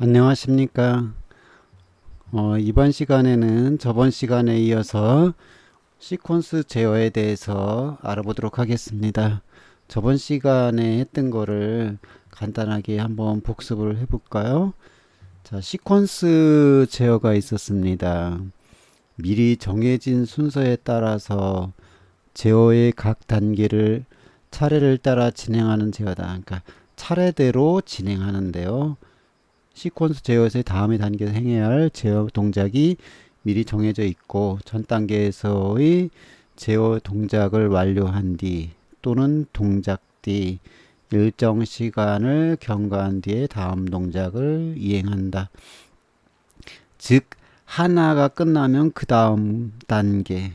안녕하십니까. 이번 시간에는 저번 시간에 이어서 시퀀스 제어에 대해서 알아보도록 하겠습니다. 저번 시간에 했던 거를 간단하게 한번 복습을 해볼까요? 자, 시퀀스 제어가 있었습니다. 미리 정해진 순서에 따라서 제어의 각 단계를 차례를 따라 진행하는 제어다. 그러니까 차례대로 진행하는데요. 시퀀스 제어에서의 다음의 단계에서 행해야 할 제어 동작이 미리 정해져 있고 전 단계에서의 제어 동작을 완료한 뒤 또는 동작 뒤 일정 시간을 경과한 뒤에 다음 동작을 이행한다. 즉 하나가 끝나면 그 다음 단계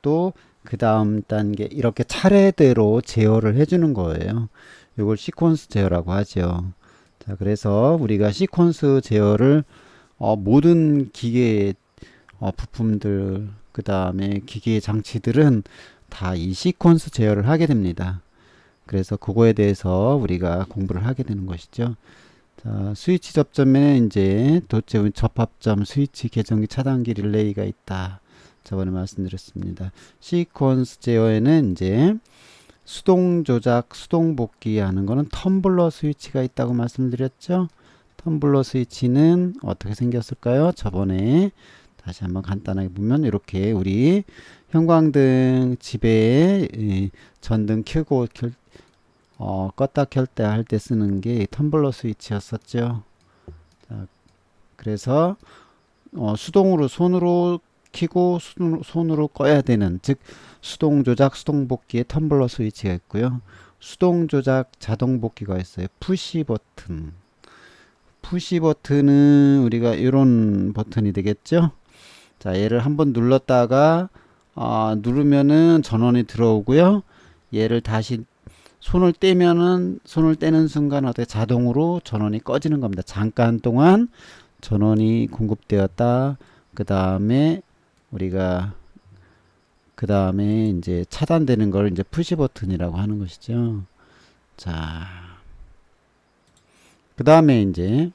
또 그 다음 단계 이렇게 차례대로 제어를 해주는 거예요. 이걸 시퀀스 제어라고 하죠. 자, 그래서 우리가 시퀀스 제어를 모든 기계 부품들 그 다음에 기계 장치들은 다 이 시퀀스 제어를 하게 됩니다. 그래서 그거에 대해서 우리가 공부를 하게 되는 것이죠. 자, 스위치 접점에는 이제 도체 접합점, 스위치 계정기, 차단기, 릴레이가 있다. 저번에 말씀드렸습니다. 시퀀스 제어에는 이제 수동 조작, 수동 복귀 하는 거는 텀블러 스위치가 있다고 말씀드렸죠. 텀블러 스위치는 어떻게 생겼을까요? 저번에 다시 한번 간단하게 보면 이렇게 우리 형광등 집에 전등 켜고 껐다 켤 때 할 때 쓰는 게 텀블러 스위치였었죠. 자, 그래서 수동으로 손으로 켜고 손으로 꺼야 되는, 즉 수동 조작, 수동 복귀의 텀블러 스위치가 있고요. 수동 조작, 자동 복귀가 있어요. 푸시 버튼. 푸시 버튼은 우리가 이런 버튼이 되겠죠. 자, 얘를 한번 눌렀다가 누르면은 전원이 들어오고요. 얘를 다시 손을 떼는 순간 어떻게 자동으로 전원이 꺼지는 겁니다. 잠깐 동안 전원이 공급되었다. 그 다음에 이제 차단되는 걸 이제 푸시 버튼이라고 하는 것이죠. 자, 그 다음에 이제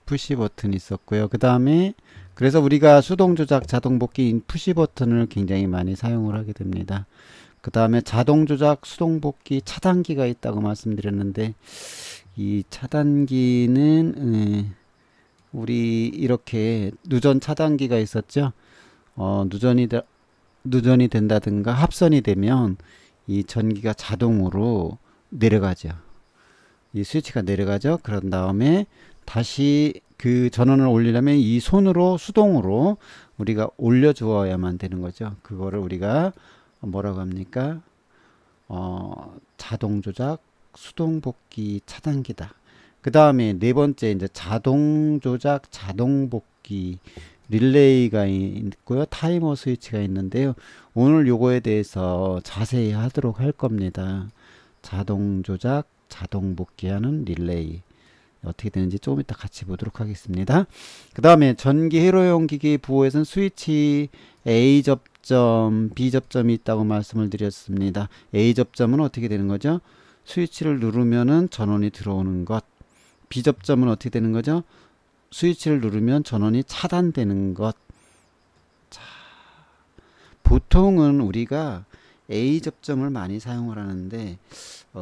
푸시 버튼이 있었고요. 그 다음에 그래서 우리가 수동 조작, 자동 복귀인 푸시 버튼을 굉장히 많이 사용을 하게 됩니다. 그 다음에 자동 조작, 수동 복귀, 차단기가 있다고 말씀드렸는데 이 차단기는 우리 이렇게 누전 차단기가 있었죠. 누전이 된다든가 합선이 되면 이 전기가 자동으로 내려가죠. 이 스위치가 내려가죠. 그런 다음에 다시 그 전원을 올리려면 이 손으로 수동으로 우리가 올려주어야만 되는 거죠. 그거를 우리가 뭐라고 합니까? 자동 조작, 수동 복귀 차단기다. 그 다음에 네 번째 이제 자동 조작, 자동 복귀 릴레이가 있고요. 타이머 스위치가 있는데요. 오늘 요거에 대해서 자세히 하도록 할 겁니다. 자동 조작, 자동 복귀하는 릴레이. 어떻게 되는지 조금 이따 같이 보도록 하겠습니다. 그 다음에 전기 회로용 기기 부호에서는 스위치 A 접점, B 접점이 있다고 말씀을 드렸습니다. A 접점은 어떻게 되는 거죠? 스위치를 누르면은 전원이 들어오는 것. B 접점은 어떻게 되는 거죠? 스위치를 누르면 전원이 차단되는 것. 자, 보통은 우리가 A 접점을 많이 사용을 하는데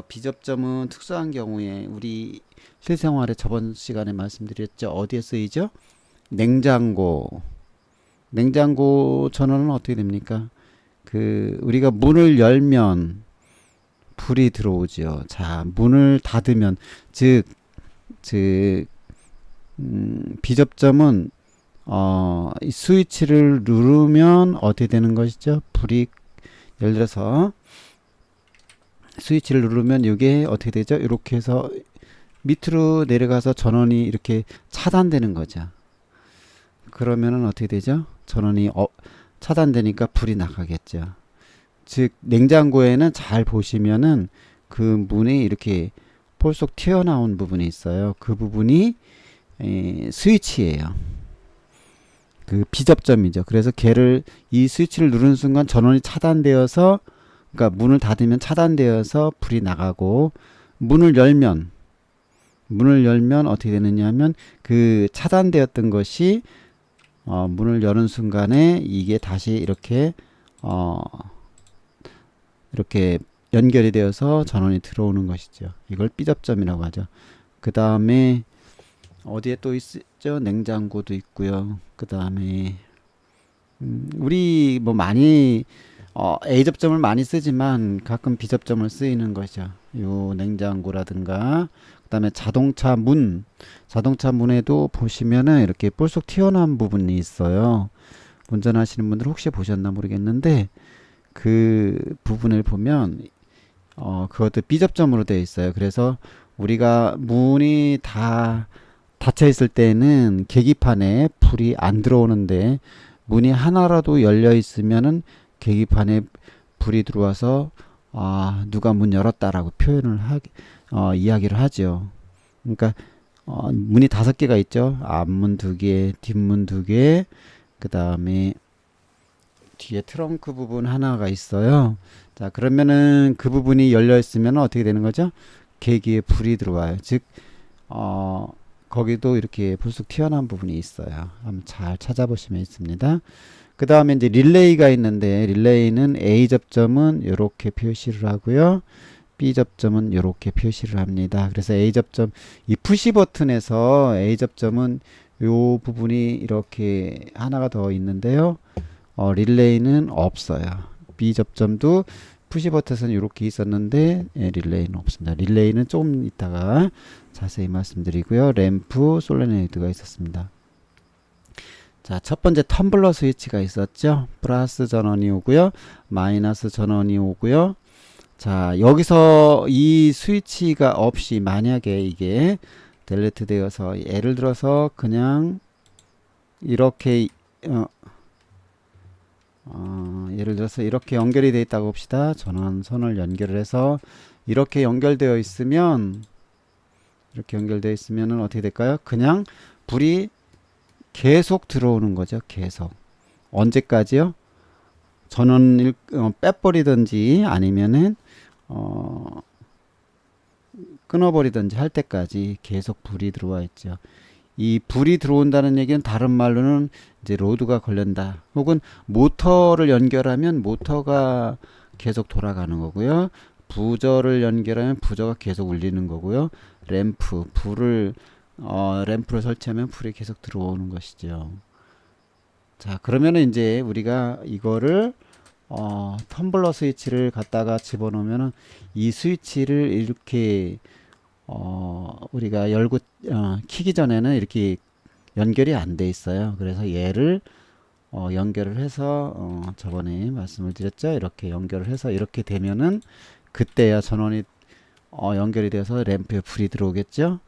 B 접점은 특수한 경우에 우리 실생활에 저번 시간에 말씀드렸죠. 어디에 쓰이죠? 냉장고 전원은 어떻게 됩니까? 우리가 문을 열면 불이 들어오죠. 자, 문을 닫으면 비접점은 이 스위치를 누르면 어떻게 되는 것이죠? 불이 예를 들어서 스위치를 누르면 이게 어떻게 되죠? 이렇게 해서 밑으로 내려가서 전원이 이렇게 차단되는 거죠. 그러면은 어떻게 되죠? 전원이 차단되니까 불이 나가겠죠. 즉 냉장고에는 잘 보시면은 그 문이 이렇게 볼속 튀어나온 부분이 있어요. 그 부분이 스위치예요. 그 비접점이죠. 그래서 이 스위치를 누르는 순간 전원이 차단되어서, 그러니까 문을 닫으면 차단되어서 불이 나가고, 문을 열면 문을 열면 어떻게 되느냐 하면 그 차단되었던 것이 문을 여는 순간에 이게 다시 어, 이렇게 연결이 되어서 전원이 들어오는 것이죠. 이걸 B접점이라고 하죠. 그 다음에 어디에 또 있죠? 냉장고도 있고요. 그 다음에 우리 뭐 많이 A접점을 많이 쓰지만 가끔 B접점을 쓰이는 거죠. 요 냉장고라든가 그 다음에 자동차 문에도 보시면은 이렇게 볼록 튀어나온 부분이 있어요. 운전하시는 분들 혹시 보셨나 모르겠는데 그 부분을 보면 그것도 B접점으로 되어 있어요. 그래서 우리가 문이 다 닫혀 있을 때는 계기판에 불이 안 들어오는데 문이 하나라도 열려 있으면은 계기판에 불이 들어와서 누가 문 열었다라고 이야기를 하죠. 그러니까 문이 5개가 있죠. 앞문 2개, 뒷문 2개, 그 다음에 뒤에 트렁크 부분 하나가 있어요. 자, 그러면은 그 부분이 열려 있으면 어떻게 되는 거죠? 계기에 불이 들어와요. 즉, 거기도 이렇게 불쑥 튀어나온 부분이 있어요. 한번 잘 찾아보시면 있습니다. 그 다음에 이제 릴레이가 있는데, 릴레이는 A 접점은 이렇게 표시를 하고요. B 접점은 이렇게 표시를 합니다. 그래서 A 접점, 이 푸시 버튼에서 A 접점은 요 부분이 이렇게 하나가 더 있는데요. 릴레이는 없어요. B 접점도 푸시 버튼은 이렇게 있었는데 릴레이는 없습니다. 릴레이는 조금 이따가 자세히 말씀드리고요. 램프, 솔레노이드가 있었습니다. 자, 첫 번째 텀블러 스위치가 있었죠. 플러스 전원이 오고요. 마이너스 전원이 오고요. 자, 여기서 이 스위치가 없이 만약에 이게 델레트 되어서 예를 들어서 그냥 이렇게 예를 들어서 이렇게 연결이 되어 있다고 봅시다. 전원선을 연결을 해서 이렇게 연결되어 있으면 어떻게 될까요? 그냥 불이 계속 들어오는 거죠. 계속. 언제까지요? 전원을 빼버리든지 아니면은 끊어버리든지 할 때까지 계속 불이 들어와 있죠. 이 불이 들어온다는 얘기는 다른 말로는 이제 로드가 걸린다. 혹은 모터를 연결하면 모터가 계속 돌아가는 거고요. 부저를 연결하면 부저가 계속 울리는 거고요. 램프를 설치하면 불이 계속 들어오는 것이죠. 자, 그러면은 이제 우리가 이거를 텀블러 스위치를 갖다가 집어넣으면은 이 스위치를 이렇게 우리가 키기 전에는 이렇게 연결이 안 돼 있어요. 그래서 얘를 연결을 해서 저번에 말씀을 드렸죠. 이렇게 연결을 해서 이렇게 되면은 그때야 전원이 연결이 돼서 램프에 불이 들어오겠죠.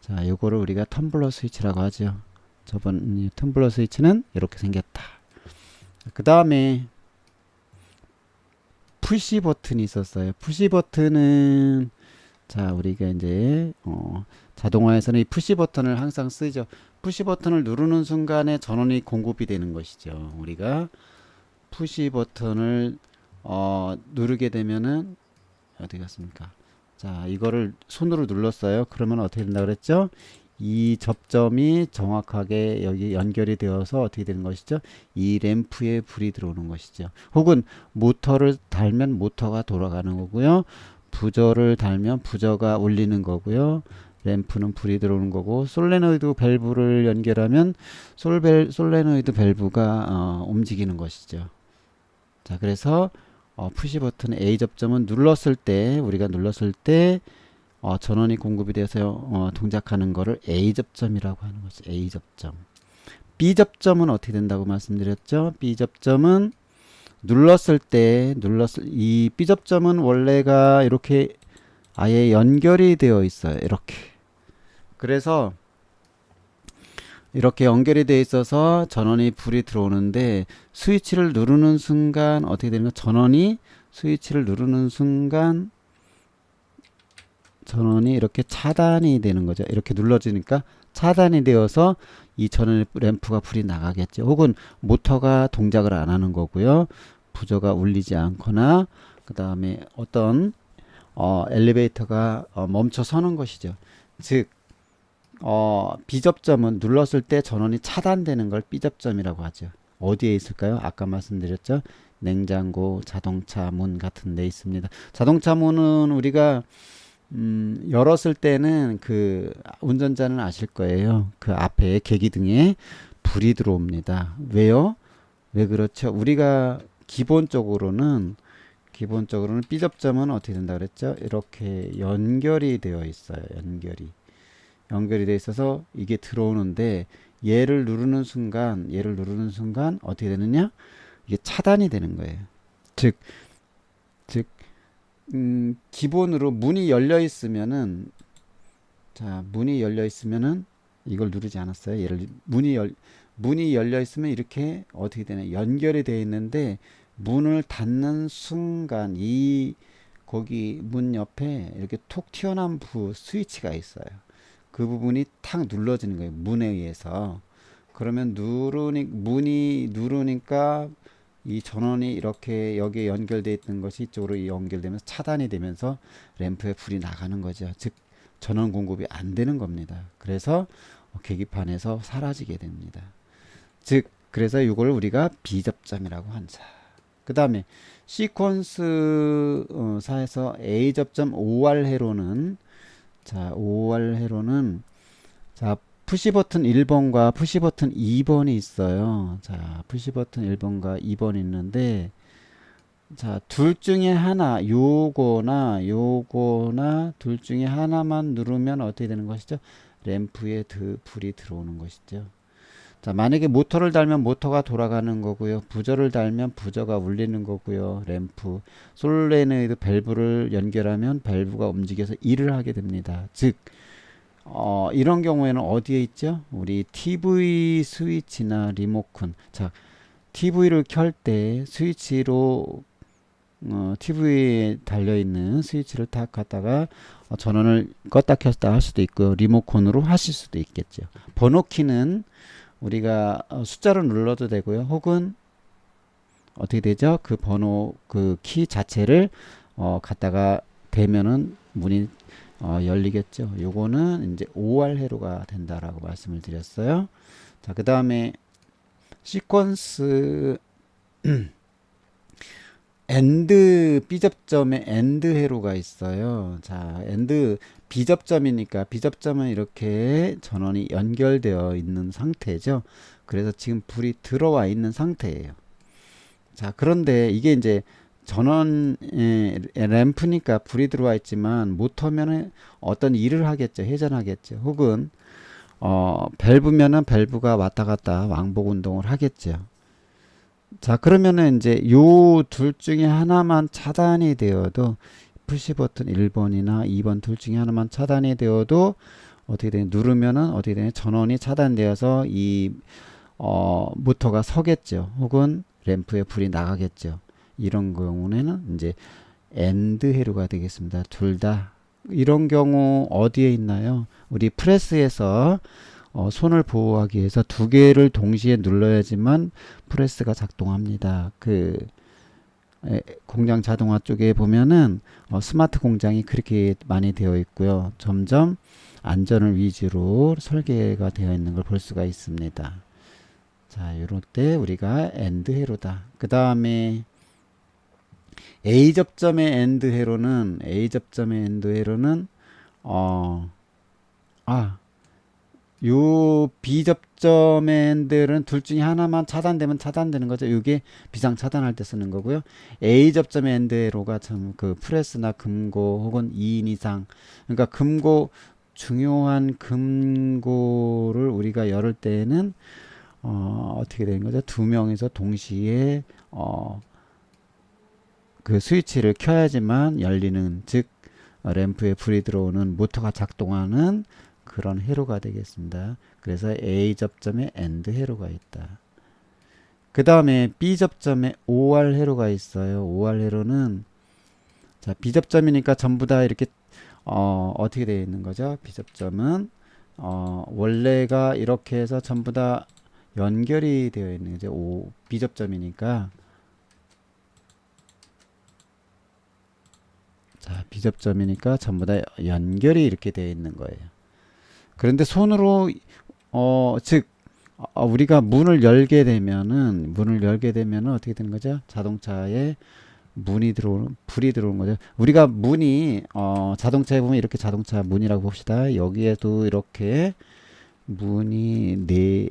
자, 요거를 우리가 텀블러 스위치라고 하죠. 저번 텀블러 스위치는 이렇게 생겼다. 그 다음에 푸시 버튼이 있었어요. 푸시 버튼은 자, 우리가 이제 자동화에서는 이 푸시 버튼을 항상 쓰죠. 푸시 버튼을 누르는 순간에 전원이 공급이 되는 것이죠. 우리가 푸시 버튼을 누르게 되면은 어디 갔습니까? 자, 이거를 손으로 눌렀어요. 그러면 어떻게 된다 그랬죠? 이 접점이 정확하게 여기 연결이 되어서 어떻게 되는 것이죠? 이 램프에 불이 들어오는 것이죠. 혹은 모터를 달면 모터가 돌아가는 거고요. 부저를 달면 부저가 울리는 거고요. 램프는 불이 들어오는 거고, 솔레노이드 밸브를 연결하면 솔레노이드 밸브가 움직이는 것이죠. 자, 그래서 푸시 버튼 A 접점은 우리가 눌렀을 때 전원이 공급이 돼서 동작하는 거를 A 접점이라고 하는 거죠. A 접점. B 접점은 어떻게 된다고 말씀드렸죠? B 접점은 이 B 접점은 원래가 이렇게 아예 연결이 되어 있어요. 이렇게. 그래서 이렇게 연결이 되어 있어서 전원이 불이 들어오는데 스위치를 누르는 순간 어떻게 되는 가 스위치를 누르는 순간 전원이 이렇게 차단이 되는 거죠. 이렇게 눌러지니까 차단이 되어서 이 전원 램프가 불이 나가겠죠. 혹은 모터가 동작을 안 하는 거고요. 부저가 울리지 않거나 그 다음에 어떤 엘리베이터가 멈춰 서는 것이죠. 즉 B접점은 눌렀을 때 전원이 차단되는 걸 B접점이라고 하죠. 어디에 있을까요? 아까 말씀드렸죠. 냉장고, 자동차 문 같은 데 있습니다. 자동차 문은 우리가 열었을 때는 그 운전자는 아실 거예요. 그 앞에 계기등에 불이 들어옵니다. 왜요? 왜 그렇죠? 우리가 기본적으로는 B접점은 어떻게 된다 그랬죠? 이렇게 연결이 되어 있어요. 연결이 되어 있어서 이게 들어오는데 얘를 누르는 순간 어떻게 되느냐? 이게 차단이 되는 거예요. 즉, 즉, 기본으로 문이 열려 있으면은 이걸 누르지 않았어요. 문이 열려 있으면 이렇게 어떻게 되냐? 연결이 되어 있는데 문을 닫는 순간 거기 문 옆에 이렇게 톡 튀어나온 스위치가 있어요. 그 부분이 탁 눌러지는 거예요. 문에 의해서. 그러면 문이 누르니까 이 전원이 이렇게 여기에 연결되어 있던 것이 이쪽으로 연결되면서 차단이 되면서 램프에 불이 나가는 거죠. 즉 전원 공급이 안 되는 겁니다. 그래서 계기판에서 사라지게 됩니다. 즉 그래서 이걸 우리가 비접점이라고 한다. 그 다음에 시퀀스 사에서 A 접점 OR 회로는 자 푸시 버튼 1번과 푸시 버튼 2번이 있어요. 자 푸시 버튼 1번과 2번이 있는데 자 둘 중에 하나 요거나 둘 중에 하나만 누르면 어떻게 되는 것이죠? 램프에 불이 들어오는 것이죠. 자, 만약에 모터를 달면 모터가 돌아가는 거고요. 부저를 달면 부저가 울리는 거고요. 램프, 솔레노이드 밸브를 연결하면 밸브가 움직여서 일을 하게 됩니다. 즉, 이런 경우에는 어디에 있죠? 우리 TV 스위치나 리모컨. 자, TV를 켤 때 스위치로 TV에 달려있는 스위치를 탁 갖다가 전원을 껐다 켰다 할 수도 있고요. 리모컨으로 하실 수도 있겠죠. 번호키는 우리가 숫자로 눌러도 되고요. 혹은 어떻게 되죠? 그 번호 그 키 자체를 갖다가 대면은 문이 열리겠죠. 요거는 이제 OR 회로가 된다라고 말씀을 드렸어요. 자, 그 다음에 시퀀스 B접점에 엔드 회로가 있어요. 자, B접점이니까 B접점은 이렇게 전원이 연결되어 있는 상태죠. 그래서 지금 불이 들어와 있는 상태예요. 자, 그런데 이게 이제 램프니까 불이 들어와 있지만 모터면은 어떤 일을 하겠죠. 회전하겠죠. 혹은 밸브면은 밸브가 왔다 갔다 왕복 운동을 하겠죠. 자, 그러면은 이제 요 둘 중에 하나만 차단이 되어도 푸시 버튼 1번이나 2번 둘 중에 하나만 차단이 되어도 어떻게 되냐 누르면은 어떻게 되냐 전원이 차단되어서 이 모터가 서겠죠. 혹은 램프에 불이 나가겠죠. 이런 경우에는 이제 엔드 회로가 되겠습니다. 둘 다. 이런 경우 어디에 있나요? 우리 프레스에서 손을 보호하기 위해서 두 개를 동시에 눌러야지만 프레스가 작동합니다. 공장 자동화 쪽에 보면은 스마트 공장이 그렇게 많이 되어 있고요. 점점 안전을 위주로 설계가 되어 있는 걸 볼 수가 있습니다. 자, 이럴 때 우리가 엔드 회로다. 그 다음에 A접점의 엔드 회로는 요 B접점의 엔드는 둘 중에 하나만 차단되면 차단되는 거죠. 이게 비상 차단할 때 쓰는 거고요. A접점의 엔드 회로가 참 그 프레스나 금고 혹은 2인 이상 그러니까 중요한 금고를 우리가 열을 때에는 어떻게 되는 거죠? 두 명이서 동시에 그 스위치를 켜야지만 열리는 즉 램프에 불이 들어오는 모터가 작동하는 그런 회로가 되겠습니다. 그래서 A 접점에 엔드 회로가 있다. 그 다음에 B 접점에 OR 회로가 있어요. OR 회로는 자 B 접점이니까 전부 다 이렇게 어떻게 되어 있는 거죠? B 접점은 원래가 이렇게 해서 전부 다 연결이 되어 있는 거죠. B 접점이니까 자, B접점이니까 전부 다 연결이 이렇게 되어 있는 거예요. 그런데 손으로 즉 우리가 문을 열게 되면은 어떻게 되는 거죠? 자동차에 불이 들어오는 거죠. 우리가 문이 자동차에 보면 이렇게 자동차 문이라고 봅시다. 여기에도 이렇게 문이 네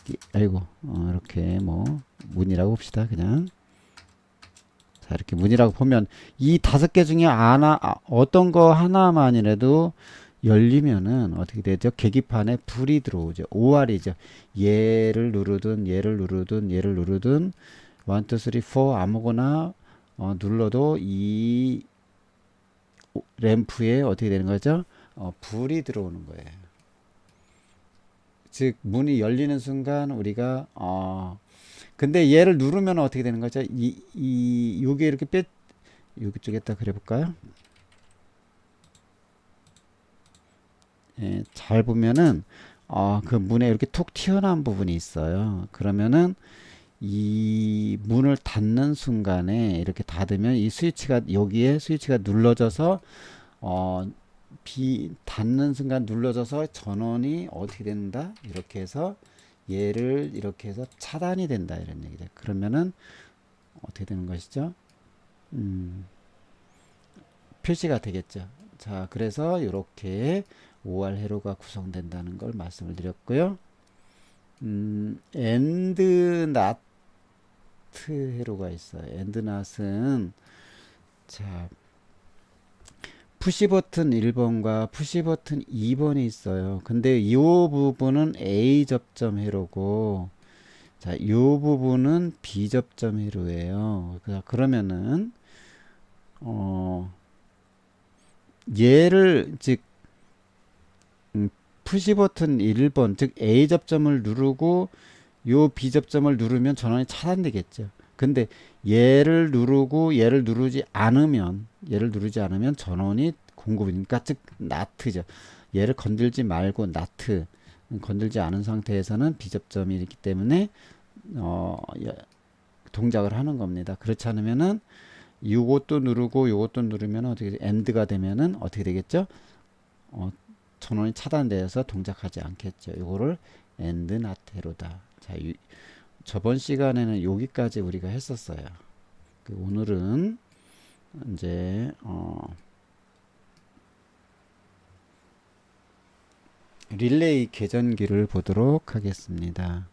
개, 아이고, 이렇게 뭐 문이라고 봅시다. 그냥 자 이렇게 문이라고 보면 이 5개 중에 어떤 거 하나만이라도 열리면은 어떻게 되죠? 계기판에 불이 들어오죠. OR이죠. 얘를 누르든 1, 2, 3, 4 아무거나 눌러도 이 램프에 어떻게 되는 거죠? 불이 들어오는 거예요. 즉 문이 열리는 순간 우리가 근데 얘를 누르면 어떻게 되는 거죠? 요게 이렇게 여기 쪽에다 그려볼까요? 예, 잘 보면은 그 문에 이렇게 툭 튀어나온 부분이 있어요. 그러면은 이 문을 닫는 순간에 이렇게 닫으면 이 스위치가 여기에 스위치가 눌러져서 어, 닫는 순간 눌러져서 전원이 어떻게 된다? 이렇게 해서 얘를 이렇게 해서 차단이 된다 이런 얘기죠. 그러면은 어떻게 되는 것이죠? 음, 표시가 되겠죠. 자, 그래서 이렇게 OR 회로가 구성된다는 걸 말씀을 드렸고요. 엔드 나트 회로가 있어요. 엔드 낫은 자 푸시 버튼 1번과 푸시 버튼 2번이 있어요. 근데 이 부분은 A 접점 회로고 자, 이 부분은 B 접점 회로예요. 그러면은 얘를 즉 푸시 버튼 1번 즉 A 접점을 누르고 요 B 접점을 누르면 전원이 차단되겠죠. 근데 얘를 누르지 않으면 전원이 공급이니까 즉 나트죠. 얘를 건들지 말고 나트 건들지 않은 상태에서는 B 접점이 있기 때문에 동작을 하는 겁니다. 그렇지 않으면은 요것도 누르면 어떻게 엔드가 되면은 어떻게 되겠죠? 전원이 차단되어서 동작하지 않겠죠. 요거를 엔드 나테로다. 자, 저번 시간에는 여기까지 우리가 했었어요. 오늘은 이제 릴레이 계전기를 보도록 하겠습니다.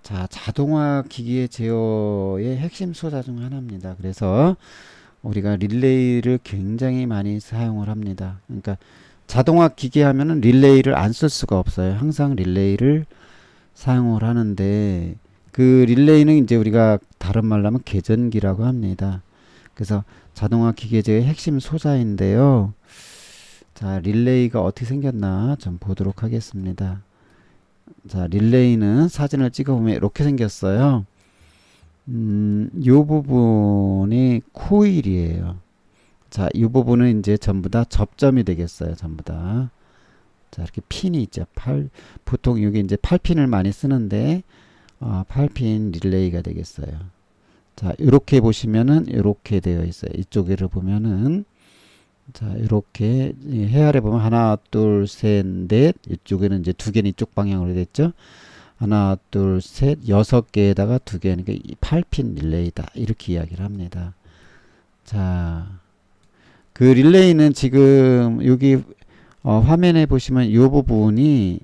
자, 자동화 기기의 제어의 핵심 소자 중 하나입니다. 그래서 우리가 릴레이를 굉장히 많이 사용을 합니다. 그러니까 자동화 기기 하면은 릴레이를 안 쓸 수가 없어요. 항상 릴레이를 사용을 하는데 그 릴레이는 이제 우리가 다른 말로 하면 계전기라고 합니다. 그래서 자동화 기계제의 핵심 소자인데요. 자, 릴레이가 어떻게 생겼나 좀 보도록 하겠습니다. 자, 릴레이는 사진을 찍어보면 이렇게 생겼어요. 요 부분이 코일이에요. 자, 이 부분은 이제 전부 다 접점이 되겠어요. 전부 다. 자, 이렇게 핀이 있죠. 보통 여기 이제 8핀을 많이 쓰는데, 8핀 릴레이가 되겠어요. 자, 이렇게 보시면은 이렇게 되어 있어요. 이쪽으로 보면은, 자, 이렇게 헤아려 보면 하나, 둘, 셋, 넷. 이쪽에는 이제 2개는 이쪽 방향으로 됐죠. 하나, 둘, 셋, 6개에다가 2개. 그러니까 8핀 릴레이다. 이렇게 이야기를 합니다. 자, 그 릴레이는 지금 여기 화면에 보시면 이 부분이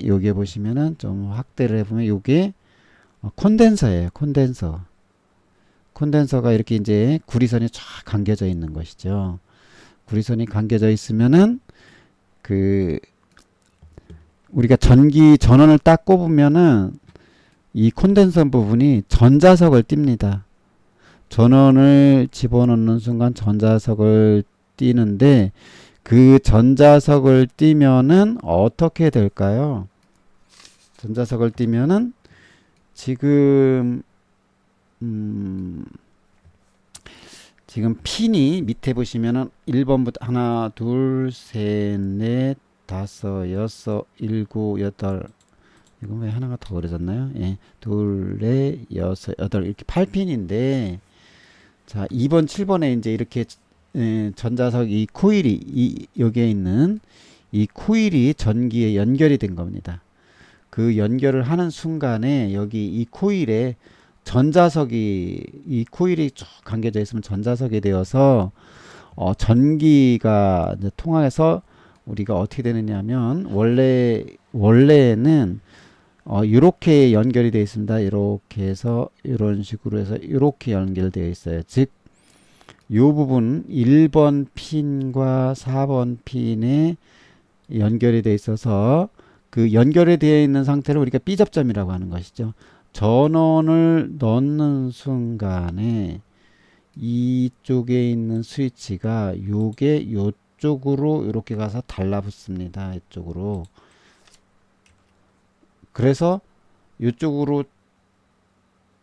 여기에 보시면은 좀 확대를 해보면 이게 콘덴서예요. 콘덴서가 이렇게 이제 구리선이 쫙 감겨져 있는 것이죠. 구리선이 감겨져 있으면은 우리가 전원을 딱 꼽으면은 이 콘덴서 부분이 전자석을 띱니다. 전원을 집어넣는 순간 전자석을 띄는데 그 전자석을 띄면은 어떻게 될까요? 전자석을 띄면은 지금 핀이 밑에 보시면은 1번부터 하나, 둘, 셋, 넷, 다섯, 여섯, 일곱, 여덟. 이건 왜 하나가 더 그려졌나요? 예. 둘, 넷, 여섯, 여덟 이렇게 8핀인데 자, 2번, 7번에 이제 이렇게 전자석 이 코일이 여기에 있는 이 코일이 전기에 연결이 된 겁니다. 그 연결을 하는 순간에 여기 이 코일에 전자석이 이 코일이 쭉 감겨져 있으면 전자석이 되어서 전기가 이제 통해서 우리가 어떻게 되느냐 하면 원래는 이렇게 연결이 되어 있습니다. 이렇게 해서 이런 식으로 해서 이렇게 연결되어 있어요. 즉 이 부분 1번 핀과 4번 핀에 연결이 되어 있어서 그 연결이 되어 있는 상태를 우리가 B접점이라고 하는 것이죠. 전원을 넣는 순간에 이쪽에 있는 스위치가 요게 요쪽으로 이렇게 가서 달라붙습니다. 이쪽으로. 그래서 이쪽으로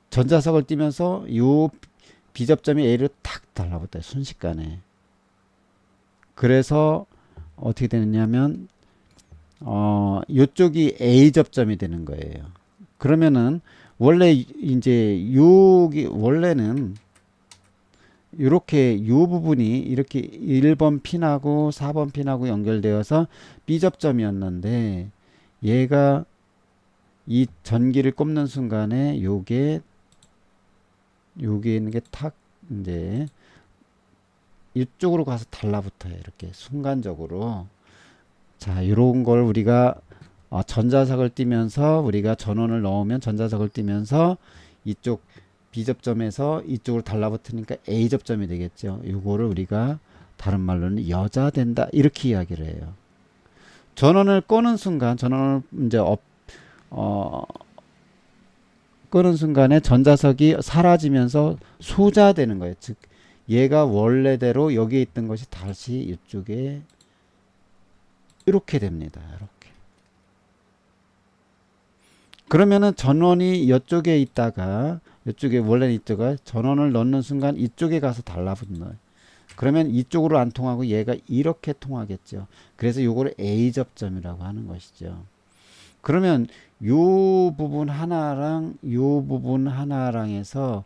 전자석을 띄면서 요 B접점이 A로 탁 달라붙어요. 순식간에. 그래서 어떻게 되느냐면 요쪽이 A접점이 되는 거예요. 그러면은 원래 이제 여기 원래는 이렇게 요 부분이 이렇게 1번 핀하고 4번 핀하고 연결되어서 B접점이었는데 얘가 이 전기를 꼽는 순간에 요게 있는 게 탁 이제 이쪽으로 가서 달라붙어요. 이렇게 순간적으로. 자, 이런 걸 우리가 전자석을 띄면서 우리가 전원을 넣으면 전자석을 띄면서 이쪽 B접점에서 이쪽으로 달라붙으니까 A접점이 되겠죠. 이거를 우리가 다른 말로는 여자된다 이렇게 이야기를 해요. 전원을 끄는 순간 전원을 이제 끄는 순간에 전자석이 사라지면서 소자되는 거예요. 즉 얘가 원래대로 여기에 있던 것이 다시 이쪽에 이렇게 됩니다. 이렇게. 그러면은 전원이 이쪽에 있다가 이쪽에 원래는 이쪽에 전원을 넣는 순간 이쪽에 가서 달라붙는. 그러면 이쪽으로 안 통하고 얘가 이렇게 통하겠죠. 그래서 요거를 A접점이라고 하는 것이죠. 그러면 요 부분 하나랑 요 부분 하나랑에서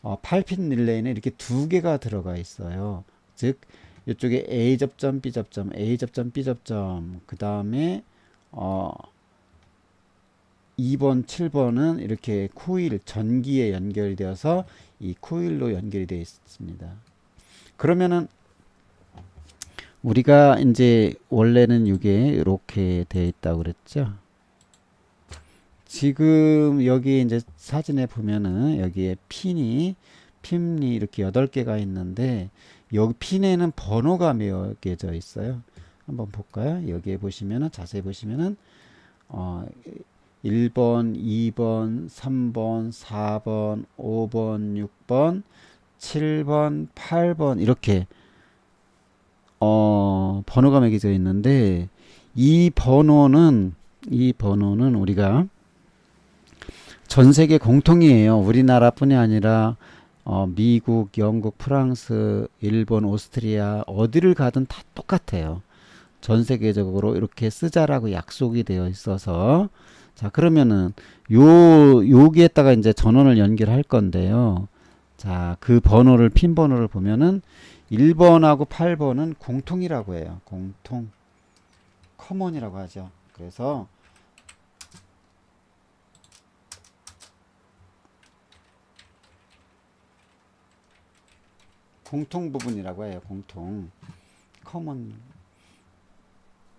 8핀 릴레이는 이렇게 두 개가 들어가 있어요. 즉 이쪽에 A접점, B접점, A접점, B접점, 그 다음에 2번, 7번은 이렇게 코일, 전기에 연결이 되어서 이 코일로 연결이 되어 있습니다. 그러면은 우리가 이제 원래는 이게 이렇게 되어 있다고 그랬죠. 지금 여기 이제 사진에 보면은 여기에 핀이 이렇게 8개가 있는데 여기 핀에는 번호가 매겨져 있어요. 한번 볼까요? 여기에 보시면은 자세히 보시면은 1번, 2번, 3번, 4번, 5번, 6번, 7번, 8번 이렇게 번호가 매겨져 있는데 이 번호는 우리가 전 세계 공통이에요. 우리나라뿐이 아니라 미국, 영국, 프랑스, 일본, 오스트리아 어디를 가든 다 똑같아요. 전 세계적으로 이렇게 쓰자라고 약속이 되어 있어서 자 그러면은 여기에다가 이제 전원을 연결할 건데요. 자 그 번호를 핀 번호를 보면은 1번하고 8번은 공통이라고 해요. 공통 커먼이라고 하죠. 그래서 공통 부분이라고 해요. 공통 커먼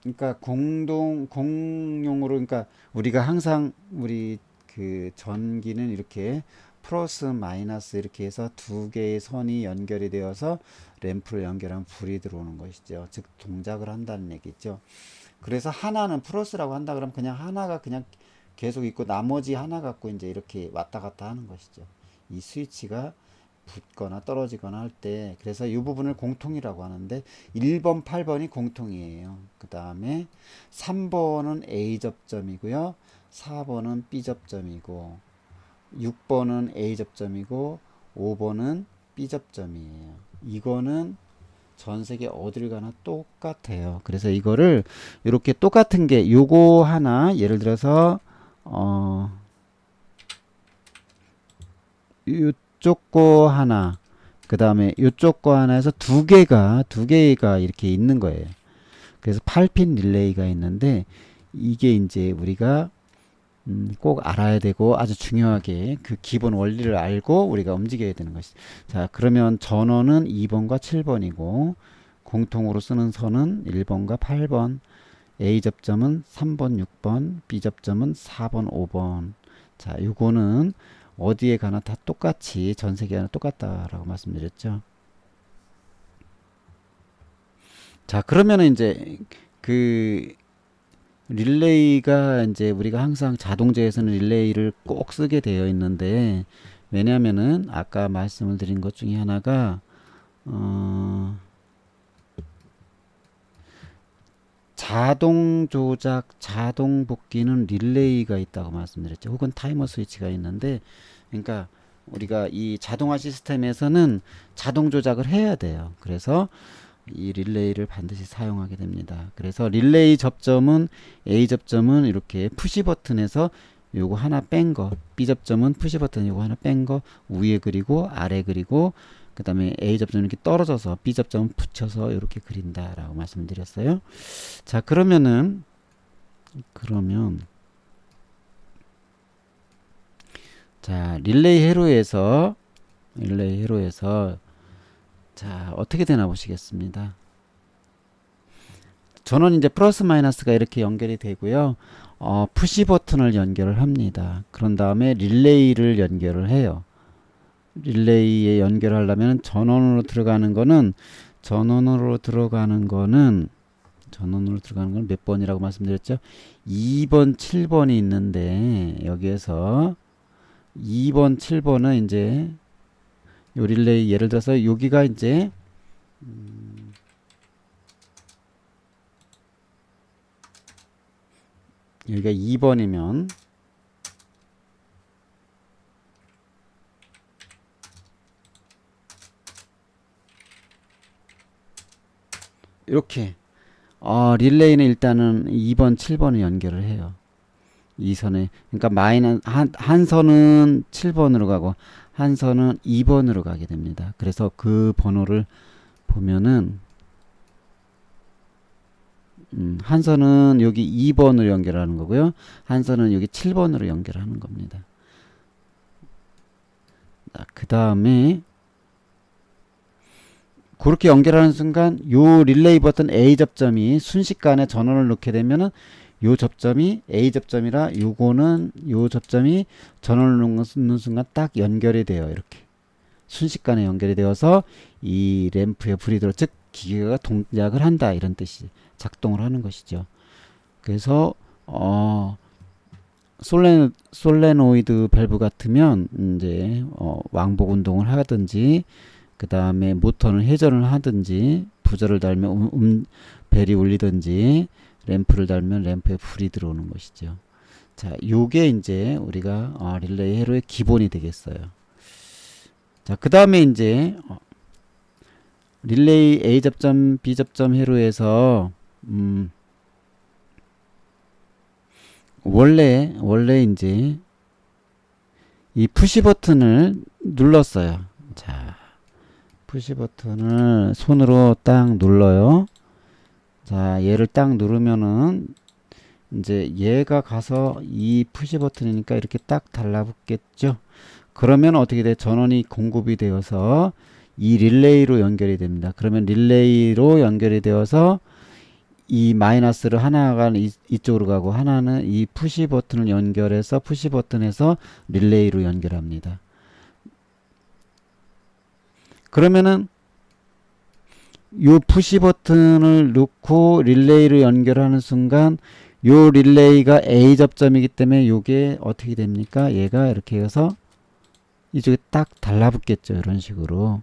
그러니까 공용으로 그러니까 우리가 항상 우리 그 전기는 이렇게 플러스 마이너스 이렇게 해서 두 개의 선이 연결이 되어서 램프를 연결하면 불이 들어오는 것이죠. 즉 동작을 한다는 얘기죠. 그래서 하나는 플러스라고 한다 그러면 그냥 하나가 그냥 계속 있고 나머지 하나 갖고 이제 이렇게 왔다 갔다 하는 것이죠. 이 스위치가 붙거나 떨어지거나 할 때 그래서 이 부분을 공통이라고 하는데 1번 8번이 공통이에요. 그 다음에 3번은 A접점이고요 4번은 B접점이고 6번은 A접점이고 5번은 B접점이에요. 이거는 전 세계 어딜 가나 똑같아요. 그래서 이거를 이렇게 똑같은 게 요거 하나 예를 들어서 요쪽 거 하나 그 다음에 이쪽 거 하나에서 두 개가 이렇게 있는 거예요. 그래서 8핀 릴레이가 있는데 이게 이제 우리가 꼭 알아야 되고 아주 중요하게 그 기본 원리를 알고 우리가 움직여야 되는 것이죠. 자, 그러면 전원은 2번과 7번이고 공통으로 쓰는 선은 1번과 8번, A 접점은 3번, 6번, B 접점은 4번, 5번. 자, 요거는 어디에 가나 다 똑같이 전 세계에는 똑같다라고 말씀드렸죠. 자, 그러면은 이제 그 릴레이가 이제 우리가 항상 자동제에서는 릴레이를 꼭 쓰게 되어 있는데 왜냐면은 아까 말씀을 드린 것 중에 하나가 자동 조작, 자동 복귀는 릴레이가 있다고 말씀드렸죠. 혹은 타이머 스위치가 있는데, 그러니까 우리가 이 자동화 시스템에서는 자동 조작을 해야 돼요. 그래서 이 릴레이를 반드시 사용하게 됩니다. 그래서 릴레이 접점은 A 접점은 이렇게 푸시 버튼에서 요거 하나 뺀 거, B 접점은 푸시 버튼 요거 하나 뺀 거 위에 그리고 아래 그리고 그 다음에 A 접점 이렇게 떨어져서 B 접점 붙여서 이렇게 그린다라고 말씀드렸어요. 자, 그러면 자, 릴레이 회로에서 자, 어떻게 되나 보시겠습니다. 전원 이제 플러스 마이너스가 이렇게 연결이 되고요. 푸시 버튼을 연결을 합니다. 그런 다음에 릴레이를 연결을 해요. 릴레이에 연결하려면 전원으로 들어가는 거는 몇 번이라고 말씀드렸죠? 2번, 7번이 있는데 여기에서 2번, 7번은 이제 요 릴레이 예를 들어서 여기가 이제 여기가 2번이면 이렇게 릴레이는 일단은 2번, 7번을 연결을 해요. 이 선에 그러니까 한 선은 7번으로 가고 한 선은 2번으로 가게 됩니다. 그래서 그 번호를 보면은 한 선은 여기 2번으로 연결하는 거고요. 한 선은 여기 7번으로 연결하는 겁니다. 그 다음에 그렇게 연결하는 순간 요 릴레이 버튼 A 접점이 순식간에 전원을 놓게 되면은 요 접점이 A 접점이라 요거는 요 접점이 전원을 놓는 순간 딱 연결이 돼요. 이렇게 순식간에 연결이 되어서 이 램프에 불이 들어 즉 기계가 동작을 한다 이런 뜻이 작동을 하는 것이죠. 그래서 솔레노이드 밸브 같으면 이제 왕복 운동을 하든지 그 다음에 모터는 회전을 하든지 부저를 달면 벨이 울리든지 램프를 달면 램프에 불이 들어오는 것이죠. 자, 요게 이제 우리가 릴레이 회로의 기본이 되겠어요. 자, 그 다음에 이제 릴레이 A 접점, B 접점 회로에서 원래 이제 이 푸시 버튼을 눌렀어요. 자, 푸시 버튼을 손으로 딱 눌러요. 자, 얘를 딱 누르면은 이제 얘가 가서 이 푸시 버튼이니까 이렇게 딱 달라붙겠죠. 그러면 어떻게 돼? 전원이 공급이 되어서 이 릴레이로 연결이 됩니다. 그러면 릴레이로 연결이 되어서 이 마이너스를 하나가 이쪽으로 가고 하나는 이 푸시 버튼을 연결해서 푸시 버튼에서 릴레이로 연결합니다. 그러면은 요 푸시 버튼을 넣고 릴레이로 연결하는 순간 요 릴레이가 A 접점이기 때문에 요게 어떻게 됩니까? 얘가 이렇게 해서 이쪽에 딱 달라붙겠죠. 이런 식으로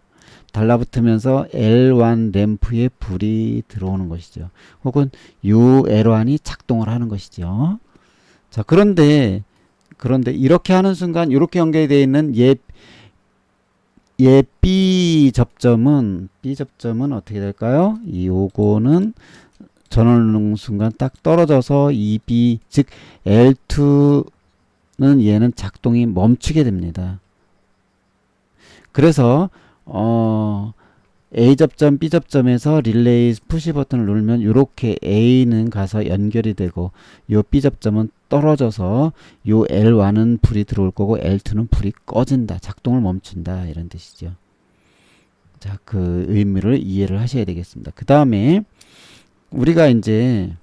달라붙으면서 L1 램프에 불이 들어오는 것이죠. 혹은 요 L1이 작동을 하는 것이죠. 자, 그런데 이렇게 하는 순간 이렇게 연결이 되어 있는 B 접점은 어떻게 될까요? 요거는 전원을 놓는 순간 딱 떨어져서 EB 즉 L2는 얘는 작동이 멈추게 됩니다. 그래서 A 접점, B 접점에서 릴레이 푸시 버튼을 누르면 이렇게 A는 가서 연결이 되고 요 B 접점은 떨어져서 요 L1은 불이 들어올 거고 L2는 불이 꺼진다. 작동을 멈춘다. 이런 뜻이죠. 자, 그 의미를 이해를 하셔야 되겠습니다. 그 다음에 우리가 이제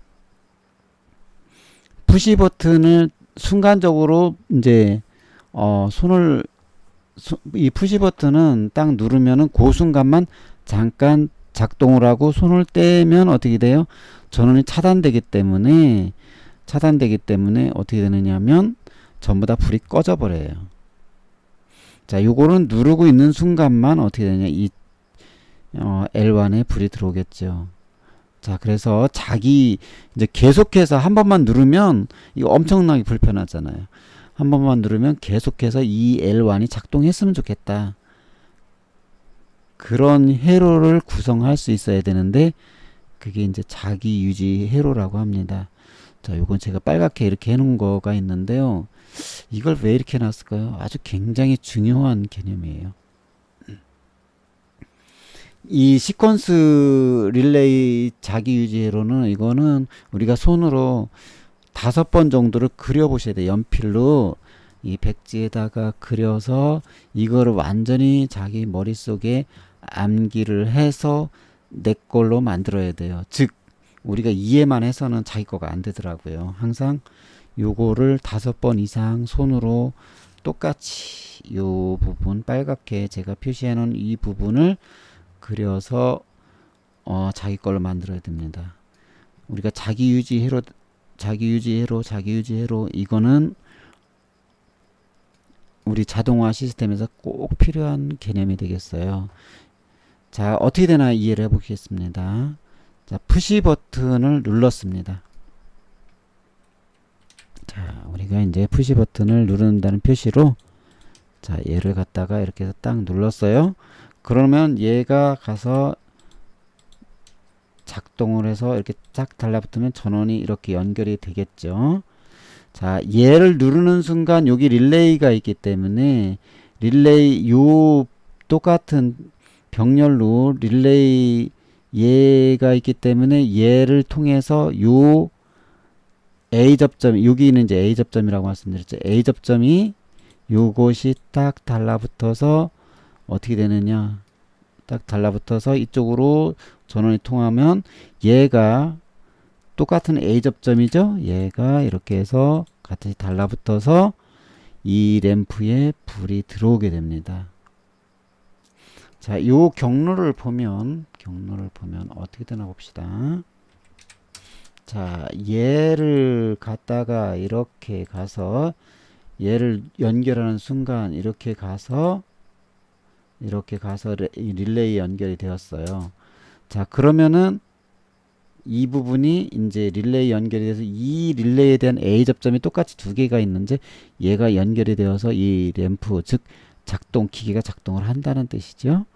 푸시 버튼을 순간적으로 이제 이 푸시 버튼은 딱 누르면은 그 순간만 잠깐 작동을 하고 손을 떼면 어떻게 돼요? 전원이 차단되기 때문에 어떻게 되느냐면 전부 다 불이 꺼져 버려요. 자, 요거는 누르고 있는 순간만 어떻게 되냐? 이 L1에 불이 들어오겠죠. 자, 그래서 이제 계속해서 한 번만 누르면 이거 엄청나게 불편하잖아요. 한 번만 누르면 계속해서 이 L1이 작동했으면 좋겠다. 그런 회로를 구성할 수 있어야 되는데 그게 이제 자기 유지 회로라고 합니다. 자, 요건 제가 빨갛게 이렇게 해놓은 거가 있는데요. 이걸 왜 이렇게 해놨을까요? 아주 굉장히 중요한 개념이에요. 이 시퀀스 릴레이 자기 유지 회로는 이거는 우리가 손으로 5번 정도를 그려보셔야 돼요. 연필로 이 백지에다가 그려서 이거를 완전히 자기 머릿속에 암기를 해서 내 걸로 만들어야 돼요. 즉 우리가 이해만 해서는 자기 거가 안 되더라고요. 항상 요거를 5번 이상 손으로 똑같이 요 부분 빨갛게 제가 표시해 놓은 이 부분을 그려서 자기 걸로 만들어야 됩니다. 우리가 자기 유지 회로 이거는 우리 자동화 시스템에서 꼭 필요한 개념이 되겠어요. 자, 어떻게 되나 이해를 해보겠습니다. 자, 푸시 버튼을 눌렀습니다. 자, 우리가 이제 푸시 버튼을 누른다는 표시로 자, 얘를 갖다가 이렇게 해서 딱 눌렀어요. 그러면 얘가 가서 작동을 해서 이렇게 쫙 달라붙으면 전원이 이렇게 연결이 되겠죠. 자, 얘를 누르는 순간 여기 릴레이가 있기 때문에 릴레이 요 똑같은 병렬로 릴레이 얘가 있기 때문에 얘를 통해서 요 A 접점, 여기는 이제 A 접점이라고 말씀드렸죠. A 접점이 요것이 딱 달라붙어서 어떻게 되느냐? 딱 달라붙어서 이쪽으로 전원이 통하면 얘가 똑같은 A 접점이죠. 얘가 이렇게 해서 같이 달라붙어서 이 램프에 불이 들어오게 됩니다. 자, 요 경로를 보면 어떻게 되나 봅시다. 자, 얘를 갖다가 이렇게 가서 얘를 연결하는 순간 이렇게 가서 릴레이 연결이 되었어요. 자, 그러면은 이 부분이 이제 릴레이 연결이 돼서 이 릴레이에 대한 A 접점이 똑같이 2개가 있는데 얘가 연결이 되어서 이 램프 즉 기계가 작동을 한다는 뜻이죠.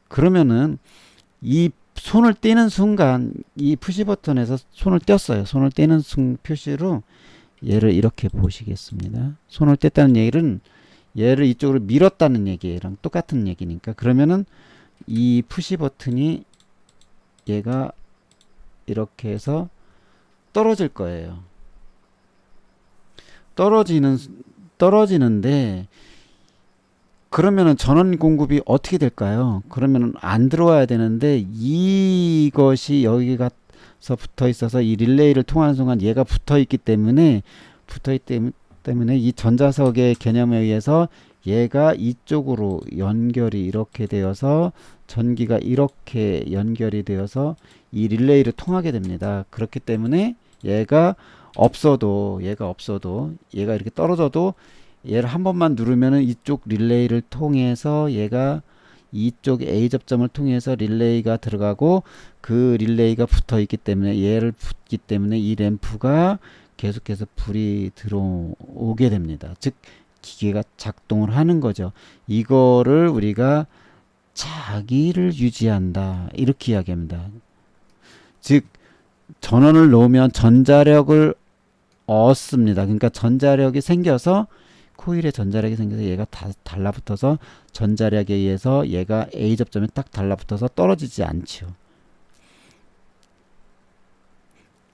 그러면은 이 손을 떼는 순간 이 푸시 버튼에서 손을 뗐어요. 손을 떼는 표시로 얘를 이렇게 보시겠습니다. 손을 뗐다는 얘기는 얘를 이쪽으로 밀었다는 얘기랑 똑같은 얘기니까 그러면은 이 푸시 버튼이 얘가 이렇게 해서 떨어질 거예요. 떨어지는데 그러면은 전원 공급이 어떻게 될까요? 그러면은 안 들어와야 되는데 이것이 여기 가서 붙어 있어서 이 릴레이를 통하는 순간 얘가 붙어 있기 때문에 이 전자석의 개념에 의해서 얘가 이쪽으로 연결이 이렇게 되어서 전기가 이렇게 연결이 되어서 이 릴레이를 통하게 됩니다. 그렇기 때문에 얘가 이렇게 떨어져도 얘를 한 번만 누르면은 이쪽 릴레이를 통해서 얘가 이쪽 A 접점을 통해서 릴레이가 들어가고 그 릴레이가 붙어 있기 때문에 얘를 붙기 때문에 이 램프가 계속해서 불이 들어오게 됩니다. 즉 기계가 작동을 하는 거죠. 이거를 우리가 자기를 유지한다 이렇게 이야기합니다. 즉 전원을 놓으면 전자력을 얻습니다. 그러니까 전자력이 생겨서 코일에 전자력이 생겨서 얘가 다 달라붙어서 전자력에 의해서 얘가 A 접점에 딱 달라붙어서 떨어지지 않죠.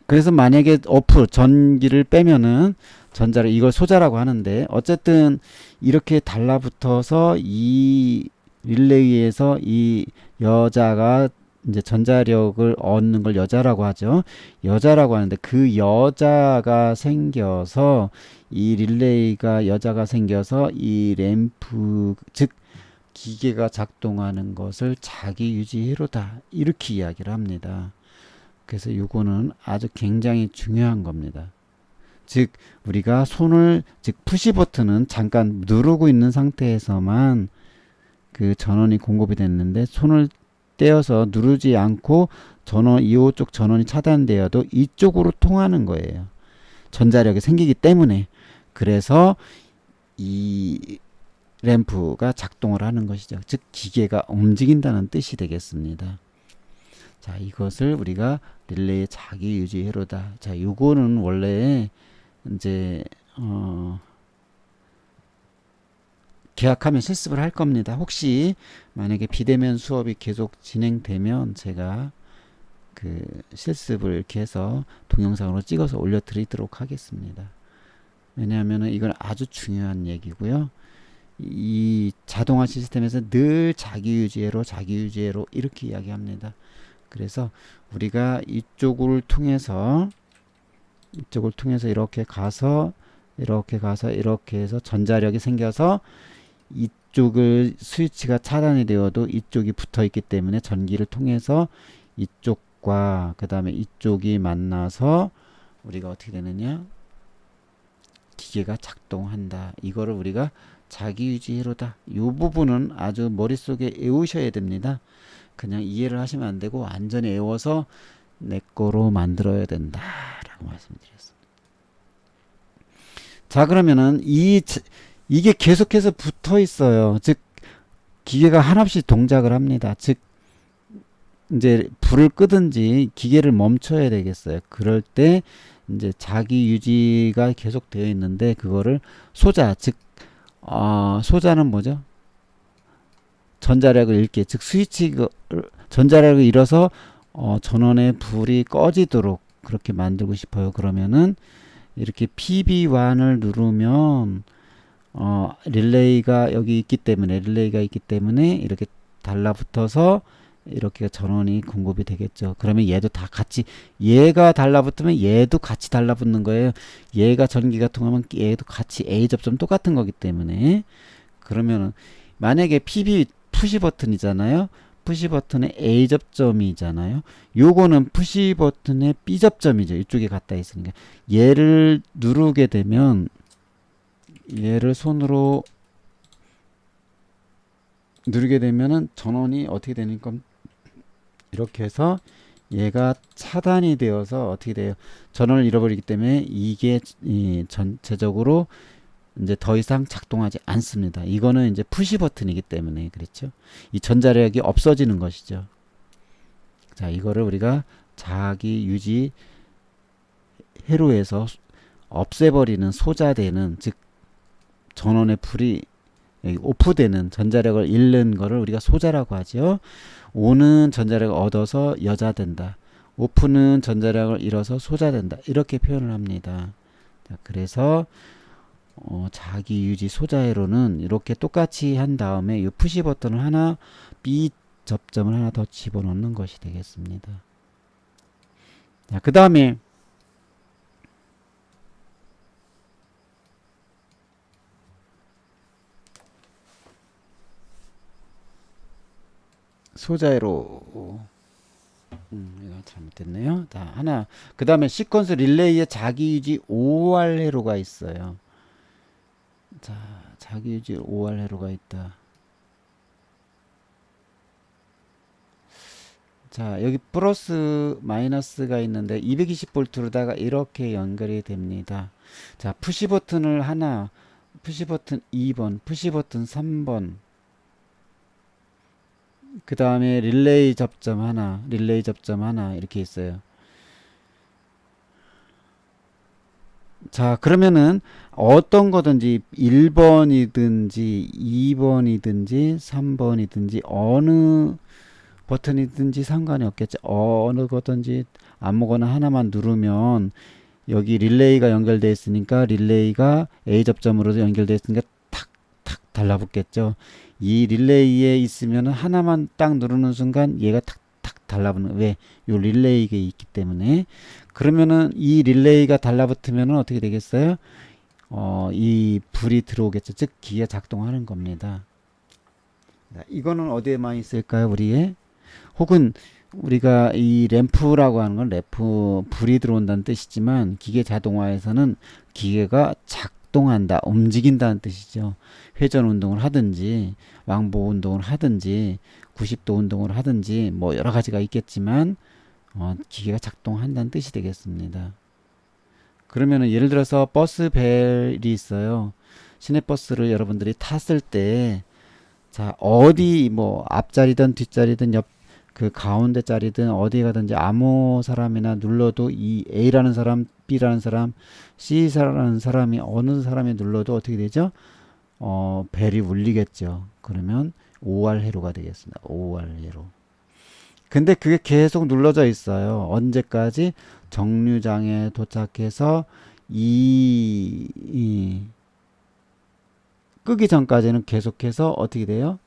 그래서 만약에 오프 전기를 빼면은 전자를 이걸 소자라고 하는데 어쨌든 이렇게 달라붙어서 이 릴레이에서 이 여자가 이제 전자력을 얻는 걸 여자라고 하죠. 여자라고 하는데 그 여자가 생겨서 이 릴레이가 여자가 생겨서 이 램프 즉 기계가 작동하는 것을 자기 유지회로다 이렇게 이야기를 합니다. 그래서 요거는 아주 굉장히 중요한 겁니다. 즉 우리가 손을 즉 푸시 버튼은 잠깐 누르고 있는 상태에서만 그 전원이 공급이 됐는데 손을 떼어서 누르지 않고 전원 이쪽 전원이 차단되어도 이쪽으로 통하는 거예요. 전자력이 생기기 때문에. 그래서 이 램프가 작동을 하는 것이죠. 즉 기계가 움직인다는 뜻이 되겠습니다. 자, 이것을 우리가 릴레이의 자기 유지 회로다. 자, 요거는 원래 이제 계약하면 실습을 할 겁니다. 혹시 만약에 비대면 수업이 계속 진행되면 제가 그 실습을 이렇게 해서 동영상으로 찍어서 올려드리도록 하겠습니다. 왜냐하면 이건 아주 중요한 얘기고요. 이 자동화 시스템에서 늘 자기유지회로 자기유지회로 이렇게 이야기합니다. 그래서 우리가 이쪽을 통해서 이렇게 가서 이렇게 해서 전자력이 생겨서 이쪽을 스위치가 차단이 되어도 이쪽이 붙어 있기 때문에 전기를 통해서 이쪽과 그 다음에 이쪽이 만나서 우리가 어떻게 되느냐, 기계가 작동한다. 이거를 우리가 자기유지회로다. 이 부분은 아주 머릿속에 외우셔야 됩니다. 그냥 이해를 하시면 안 되고 완전히 외워서 내 거로 만들어야 된다 라고 말씀드렸습니다. 자, 그러면은 이게 계속해서 붙어 있어요. 즉 기계가 한없이 동작을 합니다. 즉 이제 불을 끄든지 기계를 멈춰야 되겠어요. 그럴 때 이제 자기 유지가 계속 되어 있는데 그거를 소자, 즉 소자는 뭐죠? 전자력을 잃게, 즉 스위치 전자력을 잃어서 전원의 불이 꺼지도록 그렇게 만들고 싶어요. 그러면은 이렇게 PB1을 누르면 릴레이가 있기 때문에 이렇게 달라붙어서 이렇게 전원이 공급이 되겠죠. 그러면 얘도 다 같이, 얘가 달라붙으면 얘도 같이 달라붙는 거예요. 얘가 전기가 통하면 얘도 같이 A 접점 똑같은 거기 때문에. 그러면은 만약에 PB 푸시 버튼이잖아요. 푸시 버튼의 A 접점이잖아요. 요거는 푸시 버튼의 B 접점이죠. 이쪽에 갖다 있으니까. 얘를 누르게 되면 얘를 손으로 누르게 되면은 전원이 어떻게 되니까 이렇게 해서 얘가 차단이 되어서 어떻게 돼요? 전원을 잃어버리기 때문에 이게 전체적으로 이제 더 이상 작동하지 않습니다. 이거는 이제 푸시 버튼이기 때문에 그렇죠. 이 전자력이 없어지는 것이죠. 자, 이거를 우리가 자기 유지 회로에서 없애버리는, 소자되는, 즉 전원의 불이 오프되는, 전자력을 잃는 거를 우리가 소자라고 하죠. 온은 전자력을 얻어서 여자된다. 오프는 전자력을 잃어서 소자된다. 이렇게 표현을 합니다. 자, 그래서 자기 유지 소자회로는 이렇게 똑같이 한 다음에 이 푸시 버튼을 하나, B 접점을 하나 더 집어넣는 것이 되겠습니다. 자, 그 다음에 소자회로, 이거 잘못됐네요. 자, 하나, 그 다음에 시퀀스 릴레이에 자기유지 OR 회로가 있어요. 자, 자기유지 OR 회로가 있다. 자, 여기 플러스 마이너스가 있는데 220V로다가 이렇게 연결이 됩니다. 자, 푸시 버튼을 하나, 푸시 버튼 2번, 푸시 버튼 3번, 그 다음에 릴레이 접점 하나 이렇게 있어요. 자, 그러면은 어떤 거든지 1번이든지 2번이든지 3번이든지 어느 버튼이든지 상관이 없겠죠. 어느 거든지 아무거나 하나만 누르면 여기 릴레이가 연결되어 있으니까 릴레이가 A 접점으로 연결되어 있으니까 탁탁 달라붙겠죠. 이 릴레이에 있으면 하나만 딱 누르는 순간 얘가 탁탁 달라붙는, 왜? 요 릴레이가 있기 때문에. 그러면은 이 릴레이가 달라붙으면은 어떻게 되겠어요? 이 불이 들어오겠죠. 즉 기가 작동하는 겁니다. 이거는 어디에만 있을까요? 우리의, 혹은 우리가 이 램프라고 하는 건 램프 불이 들어온다는 뜻이지만 기계 자동화에서는 기계가 작동한다, 움직인다는 뜻이죠. 회전 운동을 하든지 왕복 운동을 하든지 90도 운동을 하든지 뭐 여러 가지가 있겠지만 기계가 작동한다는 뜻이 되겠습니다. 그러면은 예를 들어서 버스 벨이 있어요. 시내버스를 여러분들이 탔을 때, 자, 어디 뭐 앞자리든 뒷자리든 옆 그 가운데 자리든 어디 가든지 아무 사람이나 눌러도 이 A라는 사람, B라는 사람, C라는 사람이 어느 사람이 눌러도 어떻게 되죠? 벨이 울리겠죠. 그러면 OR 회로가 되겠습니다. OR 회로. 근데 그게 계속 눌러져 있어요. 언제까지? 정류장에 도착해서 이 끄기 전까지는 계속해서 어떻게 돼요?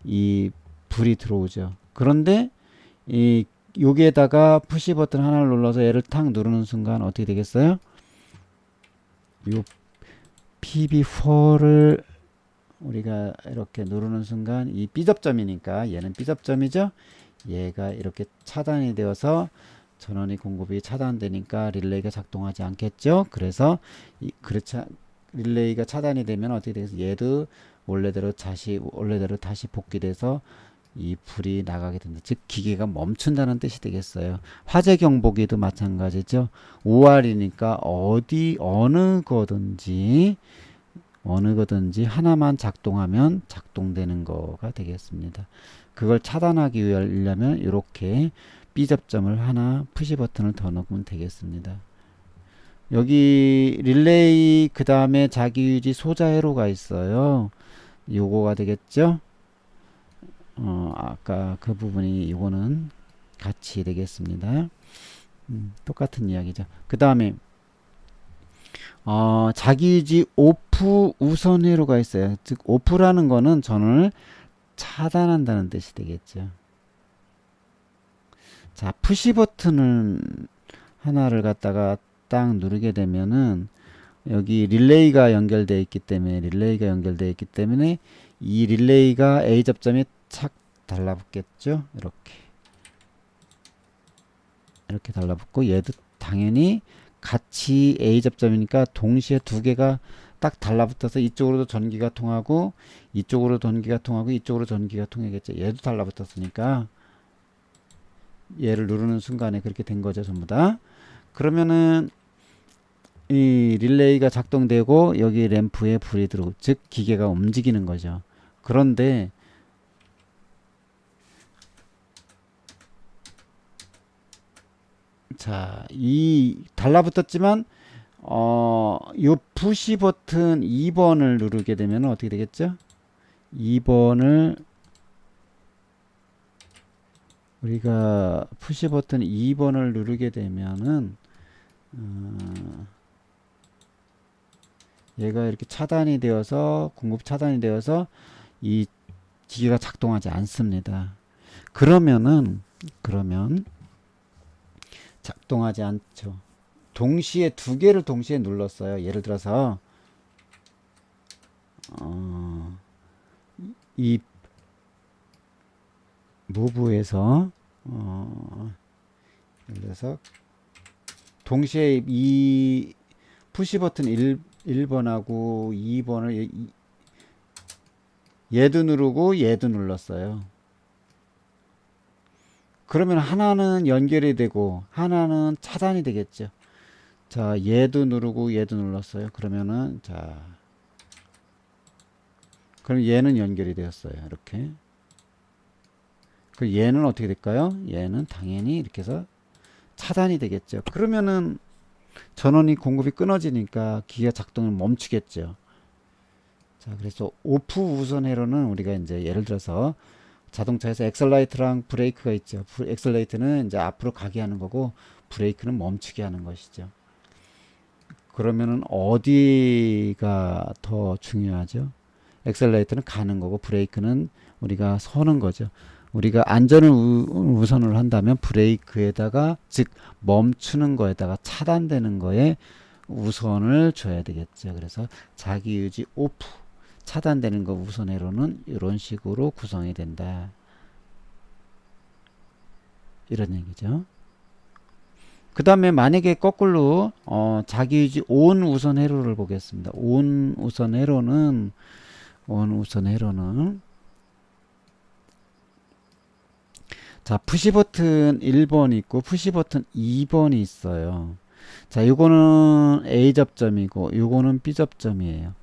이 불이 들어오죠. 그런데 이 여기에다가 푸시 버튼 하나를 눌러서 얘를 탁 누르는 순간 어떻게 되겠어요? 요 PB4를 우리가 이렇게 누르는 순간 이 B접점이니까 얘는 B접점이죠. 얘가 이렇게 차단이 되어서 전원이 공급이 차단되니까 릴레이가 작동하지 않겠죠. 그래서 그렇지, 릴레이가 차단이 되면 어떻게 되겠어요? 얘도 원래대로 다시 복귀돼서 이 불이 나가게 된다. 즉 기계가 멈춘다는 뜻이 되겠어요. 화재 경보기도 마찬가지죠. OR이니까 어느 거든지 하나만 작동하면 작동되는 거가 되겠습니다. 그걸 차단하기 위하려면 이렇게 B 접점을 하나 푸시 버튼을 더 넣으면 되겠습니다. 여기 릴레이 그 다음에 자기유지 소자회로가 있어요. 요거가 되겠죠. 아까 그 부분이 이거는 같이 되겠습니다. 똑같은 이야기죠. 그 다음에 자기유지 오프 우선 회로가 있어요. 즉 오프라는 거는 전원을 차단한다는 뜻이 되겠죠. 자, 푸시 버튼을 하나를 갖다가 딱 누르게 되면은 여기 릴레이가 연결되어 있기 때문에 이 릴레이가 A 접점에 착 달라붙겠죠. 이렇게 달라붙고 얘도 당연히 같이 A 접점이니까 동시에 두 개가 딱 달라붙어서 이쪽으로도 전기가 통하고 이쪽으로 전기가 통하고 이쪽으로 전기가 통하겠죠. 얘도 달라붙었으니까 얘를 누르는 순간에 그렇게 된 거죠. 전부 다. 그러면은 이 릴레이가 작동되고 여기 램프에 불이 들어오고, 즉 기계가 움직이는 거죠. 그런데 자, 이 달라붙었지만 요 푸시 버튼 2번을 누르게 되면 어떻게 되겠죠? 2번을 우리가 푸시 버튼 2번을 누르게 되면은 얘가 이렇게 차단이 되어서 공급 차단이 되어서 이 기계가 작동하지 않습니다. 그러면 작동하지 않죠. 동시에 두 개를 동시에 눌렀어요. 예를 들어서 이 무브에서 예를 들어서 동시에 이 푸시 버튼 1번하고 2번을 얘도 누르고 얘도 눌렀어요. 그러면 하나는 연결이 되고 하나는 차단이 되겠죠. 자, 얘도 누르고 얘도 눌렀어요. 그러면은 자, 그럼 얘는 연결이 되었어요. 이렇게. 그 얘는 어떻게 될까요? 얘는 당연히 이렇게 해서 차단이 되겠죠. 그러면은 전원이 공급이 끊어지니까 기계가 작동을 멈추겠죠. 자, 그래서 오프 우선 회로는 우리가 이제 예를 들어서 자동차에서 엑셀라이트랑 브레이크가 있죠. 엑셀라이트는 이제 앞으로 가게 하는 거고 브레이크는 멈추게 하는 것이죠. 그러면은 어디가 더 중요하죠? 엑셀레이터는 가는 거고 브레이크는 우리가 서는 거죠. 우리가 안전을 우선을 한다면 브레이크에다가 즉 멈추는 거에다가 차단되는 거에 우선을 줘야 되겠죠. 그래서 자기유지 오프 차단되는 거 우선회로는 이런 식으로 구성이 된다. 이런 얘기죠. 그 다음에 만약에 거꾸로 자기유지 온 우선 회로를 보겠습니다. 온 우선 회로는 자, 푸시 버튼 1번이 있고 푸시 버튼 2번이 있어요. 자, 요거는 A 접점이고 요거는 B 접점이에요.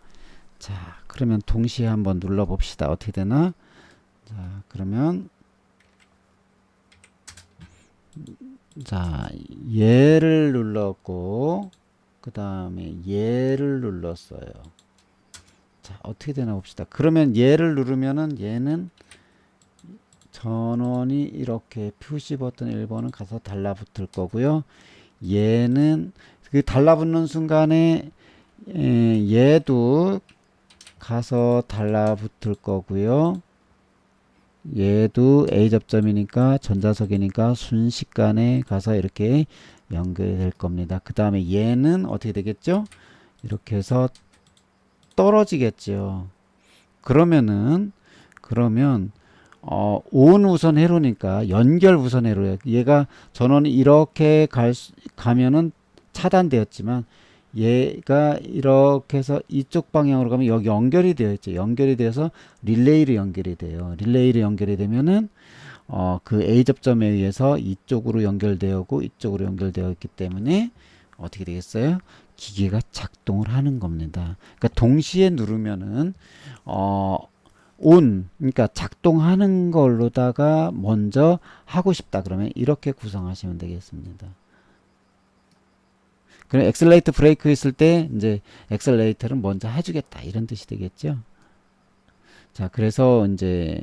자, 그러면 동시에 한번 눌러 봅시다. 어떻게 되나? 자, 그러면 자, 얘를 눌렀고 그 다음에 얘를 눌렀어요. 자, 어떻게 되나 봅시다. 그러면 얘를 누르면은 얘는 전원이 이렇게 푸시 버튼 1번은 가서 달라붙을 거고요. 얘는 그 달라붙는 순간에 얘도 가서 달라붙을 거고요. 얘도 A 접점이니까 전자석이니까 순식간에 가서 이렇게 연결이 될 겁니다. 그 다음에 얘는 어떻게 되겠죠? 이렇게 해서 떨어지겠죠. 그러면 온 우선 회로니까 연결 우선 회로예요. 얘가 전원이 이렇게 가면은 차단되었지만 얘가 이렇게 해서 이쪽 방향으로 가면 여기 연결이 되어 있죠. 연결이 되어서 릴레이로 연결이 돼요. 릴레이로 연결이 되면은 그 A 접점에 의해서 이쪽으로 연결되었고 이쪽으로 연결되어 있기 때문에 어떻게 되겠어요? 기계가 작동을 하는 겁니다. 그러니까 동시에 누르면은 그러니까 작동하는 걸로다가 먼저 하고 싶다 그러면 이렇게 구성하시면 되겠습니다. 그럼 엑셀레이터 브레이크 있을 때 이제 엑셀레이터를 먼저 해주겠다 이런 뜻이 되겠죠. 자, 그래서 이제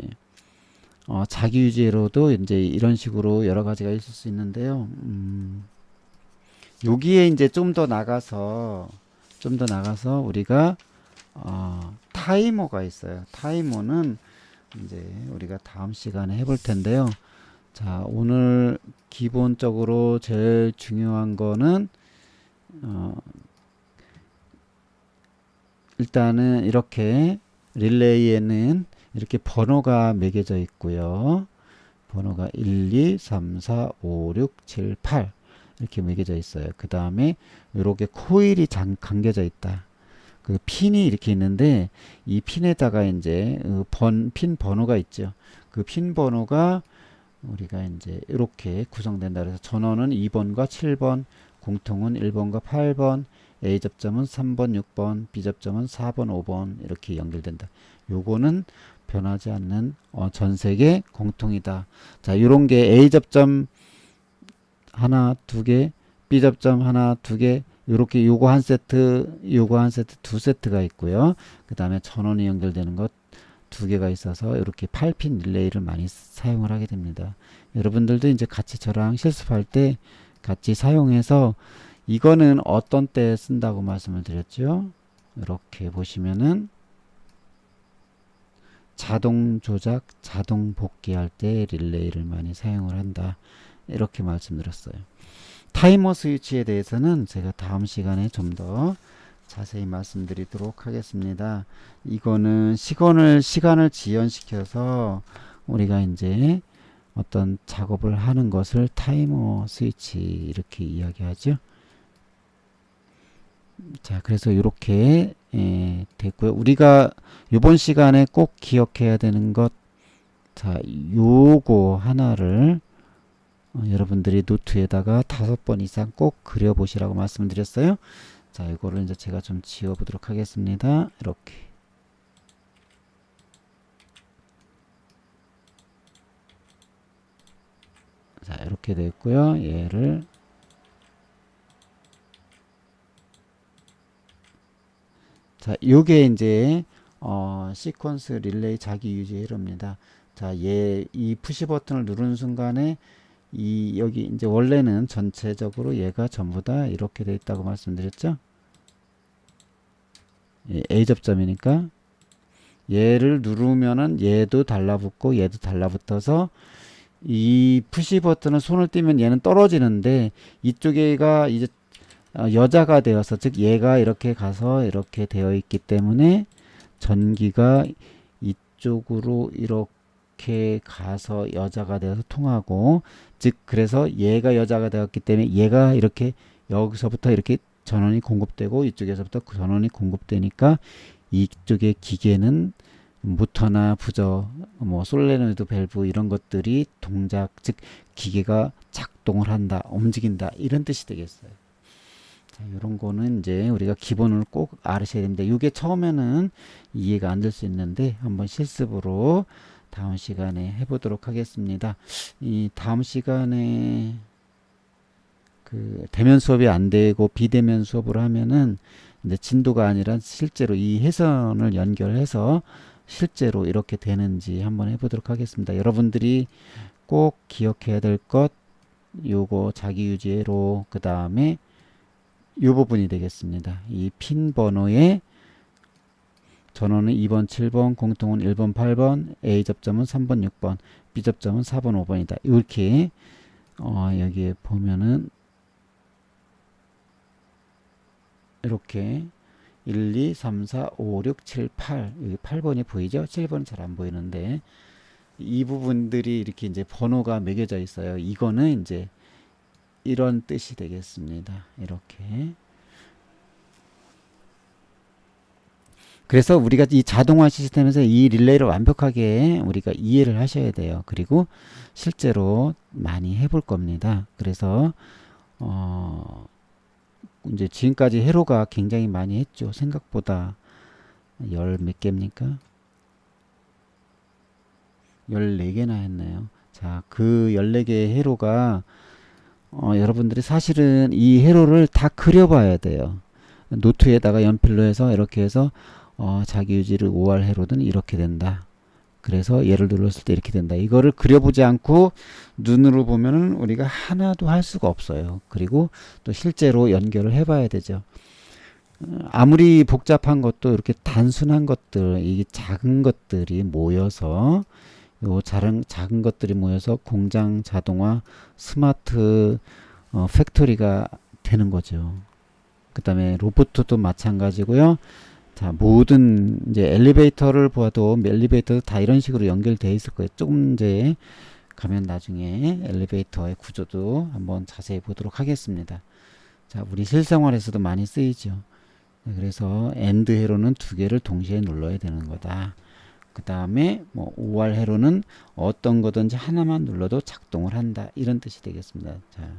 자기 유지로도 이제 이런 식으로 여러 가지가 있을 수 있는데요. 여기에 이제 좀 더 나가서 우리가 타이머가 있어요. 타이머는 이제 우리가 다음 시간에 해볼 텐데요. 자, 오늘 기본적으로 제일 중요한 거는 일단은 이렇게 릴레이에는 이렇게 번호가 매겨져 있고요. 번호가 1, 2, 3, 4, 5, 6, 7, 8 이렇게 매겨져 있어요. 그 다음에 이렇게 코일이 감겨져 있다. 그 핀이 이렇게 있는데 이 핀에다가 이제 핀 번호가 있죠. 그 핀 번호가 우리가 이제 이렇게 구성된다. 그래서 전원은 2번과 7번, 공통은 1번과 8번, A 접점은 3번, 6번, B 접점은 4번, 5번 이렇게 연결된다. 요거는 변하지 않는 전 세계 공통이다. 자, 이런 게 A 접점 하나, 두 개, B 접점 하나, 두 개, 요렇게 요거 한 세트, 요거 한 세트, 두 세트가 있고요. 그 다음에 전원이 연결되는 것 두 개가 있어서 이렇게 8핀 릴레이를 많이 사용을 하게 됩니다. 여러분들도 이제 같이 저랑 실습할 때 같이 사용해서 이거는 어떤 때 쓴다고 말씀을 드렸죠. 이렇게 보시면은 자동 조작, 자동 복귀할 때 릴레이를 많이 사용을 한다. 이렇게 말씀드렸어요. 타이머 스위치에 대해서는 제가 다음 시간에 좀 더 자세히 말씀드리도록 하겠습니다. 이거는 시간을 지연시켜서 우리가 이제 어떤 작업을 하는 것을 타이머 스위치 이렇게 이야기하죠. 자, 그래서 이렇게 됐고요. 우리가 이번 시간에 꼭 기억해야 되는 것, 자, 요거 하나를 여러분들이 노트에다가 5번 이상 꼭 그려보시라고 말씀드렸어요. 자, 이거를 이제 제가 좀 지워보도록 하겠습니다. 이렇게. 자, 이렇게 됐고요. 얘를 자, 요게 이제 시퀀스 릴레이 자기 유지 회로입니다. 자, 이 푸시 버튼을 누르는 순간에 여기 이제 원래는 전체적으로 얘가 전부 다 이렇게 돼 있다고 말씀드렸죠. 예, A 접점이니까 얘를 누르면은 얘도 달라붙고 얘도 달라붙어서 이 푸시 버튼은 손을 떼면 얘는 떨어지는데 이쪽에가 이제 여자가 되어서 즉 얘가 이렇게 가서 이렇게 되어 있기 때문에 전기가 이쪽으로 이렇게 가서 여자가 되어서 통하고 즉 그래서 얘가 여자가 되었기 때문에 얘가 이렇게 여기서부터 이렇게 전원이 공급되고 이쪽에서부터 전원이 공급되니까 이쪽의 기계는 모터나 부저, 뭐 솔레노이드 밸브 이런 것들이 동작, 즉 기계가 작동을 한다, 움직인다 이런 뜻이 되겠어요. 자, 이런 거는 이제 우리가 기본을 꼭 알으셔야 됩니다. 이게 처음에는 이해가 안 될 수 있는데 한번 실습으로 다음 시간에 해보도록 하겠습니다. 이 다음 시간에 그 대면 수업이 안 되고 비대면 수업을 하면은 이제 진도가 아니라 실제로 이 회선을 연결해서 실제로 이렇게 되는지 한번 해보도록 하겠습니다. 여러분들이 꼭 기억해야 될 것 요거 자기유지로 그 다음에 요 부분이 되겠습니다. 이 핀 번호에 전원은 2번, 7번, 공통은 1번, 8번, A 접점은 3번, 6번, B 접점은 4번, 5번이다. 이렇게 여기에 보면은 이렇게 1, 2, 3, 4, 5, 6, 7, 8 여기 8번이 보이죠? 7번은 잘 안 보이는데 이 부분들이 이렇게 이제 번호가 매겨져 있어요. 이거는 이제 이런 뜻이 되겠습니다. 이렇게. 그래서 우리가 이 자동화 시스템에서 이 릴레이를 완벽하게 우리가 이해를 하셔야 돼요. 그리고 실제로 많이 해볼 겁니다. 그래서 이제 지금까지 회로가 굉장히 많이 했죠. 생각보다 열 몇 개입니까? 14개나 했네요. 자, 그 14개의 회로가 여러분들이 사실은 이 회로를 다 그려봐야 돼요. 노트에다가 연필로 해서 이렇게 해서 자기 유지를 5할 회로는 이렇게 된다. 그래서 얘를 눌렀을 때 이렇게 된다. 이거를 그려보지 않고 눈으로 보면은 우리가 하나도 할 수가 없어요. 그리고 또 실제로 연결을 해봐야 되죠. 아무리 복잡한 것도 이렇게 단순한 것들, 이게 작은 것들이 모여서 요 작은 것들이 모여서 공장 자동화 스마트 팩토리가 되는 거죠. 그 다음에 로봇도 마찬가지고요. 자, 모든 이제 엘리베이터를 보아도 엘리베이터도 다 이런 식으로 연결되어 있을 거예요. 조금 이제 가면 나중에 엘리베이터의 구조도 한번 자세히 보도록 하겠습니다. 자, 우리 실생활에서도 많이 쓰이죠. 그래서 엔드 회로는 두 개를 동시에 눌러야 되는 거다. 그 다음에 뭐 5할 회로는 어떤 거든지 하나만 눌러도 작동을 한다. 이런 뜻이 되겠습니다. 자,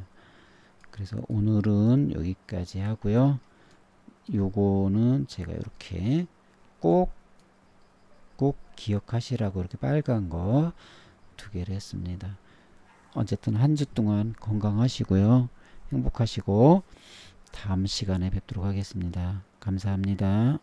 그래서 오늘은 여기까지 하고요. 요거는 제가 이렇게 꼭 기억하시라고 이렇게 빨간 거 두 개를 했습니다. 어쨌든 한 주 동안 건강하시고요. 행복하시고 다음 시간에 뵙도록 하겠습니다. 감사합니다.